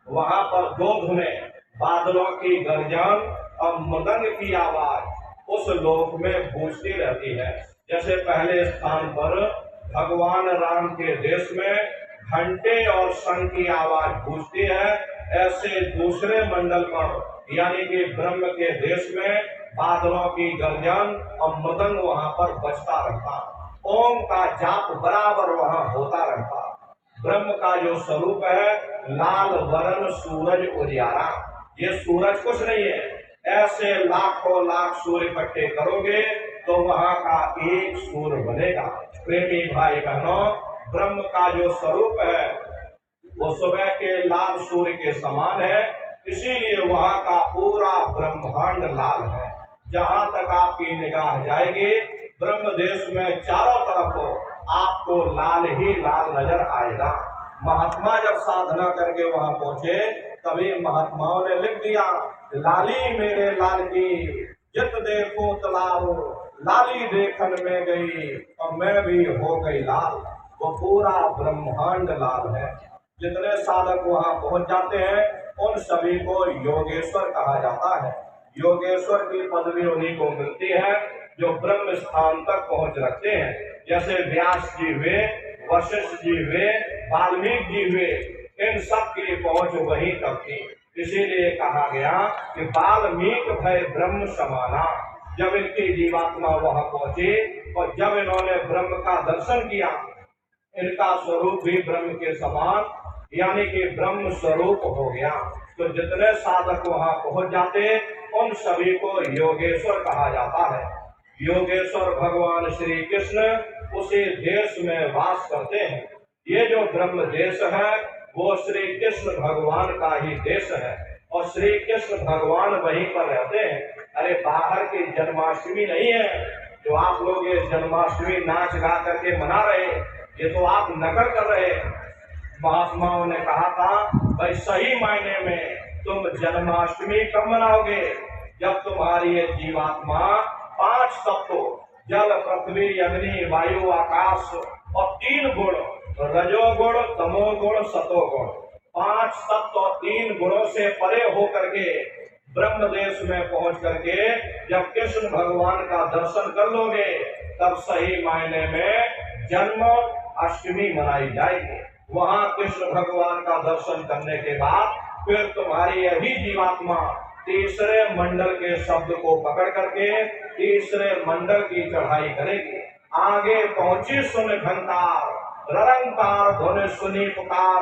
वहां पर दो धुनें, बादलों की गर्जन और मृदंग की आवाज उस लोक में गूंजती रहती है। जैसे पहले स्थान पर भगवान राम के देश में घंटे और शंख की आवाज गूंजती है, ऐसे दूसरे मंडल पर यानी कि ब्रह्म के देश में बादलों की गर्जन और मृदंग वहां पर बजता रहता, ओम का जाप बराबर वहां होता रहता। ब्रह्म का जो स्वरूप है लाल वरण सूरज उजियारा, ये सूरज कुछ नहीं है, ऐसे लाखों लाख सूर्य इकट्ठे करोगे तो वहां का एक सूर्य बनेगा। प्रेमी भाई बहनों, ब्रह्म का जो स्वरूप है वो सुबह के लाल सूर्य के समान है, इसीलिए वहां का पूरा ब्रह्मांड लाल है। जहां तक आपकी निगाह जाएगी ब्रह्म देश में चारों तरफ आपको लाल ही लाल नजर आएगा। महात्मा जब साधना करके वहां पहुंचे तभी महात्माओं ने लिख दिया, लाली मेरे लाल की जित देखो तलाओ, लाली देखन में गई और मैं भी हो गई लाल। वो पूरा ब्रह्मांड लाल है। जितने साधक वहां पहुंच जाते हैं उन सभी को योगेश्वर कहा जाता है। योगेश्वर की पदवी उन्हीं को मिलती है जो ब्रह्म स्थान तक पहुंच रखते हैं। जैसे व्यास जी हुए, वशिष्ठ जी हुए, वाल्मीकि जी हुए, इन सब की पहुंच वहीं तक थी। इसीलिए कहा गया कि वाल्मीकि भय ब्रह्म समाना। जब इनकी जीवात्मा वहां पहुंची और जब इन्होंने ब्रह्म का दर्शन किया, इनका स्वरूप भी ब्रह्म के समान यानी कि ब्रह्म स्वरूप हो गया। तो जितने साधक वहां पहुंच जाते उन सभी को योगेश्वर कहा जाता है। योगेश्वर भगवान श्री कृष्ण उसी देश में वास करते हैं। ये जो ब्रह्म देश है वो श्री कृष्ण भगवान का ही देश है और श्री कृष्ण भगवान वहीं पर रहते हैं। अरे बाहर की जन्माष्टमी नहीं है जो आप लोग ये जन्माष्टमी नाच गा करके मना रहे, ये तो आप नकल कर रहे हैं। महात्माओं ने कहा था भाई सही मायने में तुम जन्माष्टमी कब मनाओगे, जब तुम्हारी ये जीवात्मा पांच तत्वों जल पृथ्वी अग्नि वायु आकाश और तीन गुण रजोगुण तमोगुण सतोगुण, पांच तत्व और तीन गुणों से परे होकर के ब्रह्म देश में पहुंच करके जब कृष्ण भगवान का दर्शन कर लोगे तब सही मायने में जन्म अष्टमी मनाई जाएगी। वहां कृष्ण भगवान का दर्शन करने के बाद फिर तुम्हारी यही जीवात्मा तीसरे मंडल के शब्द को पकड़ करके तीसरे मंडल की चढ़ाई करेगी। आगे पहुंची सुन घंटार, ररंकार धुन सुनी पुकार।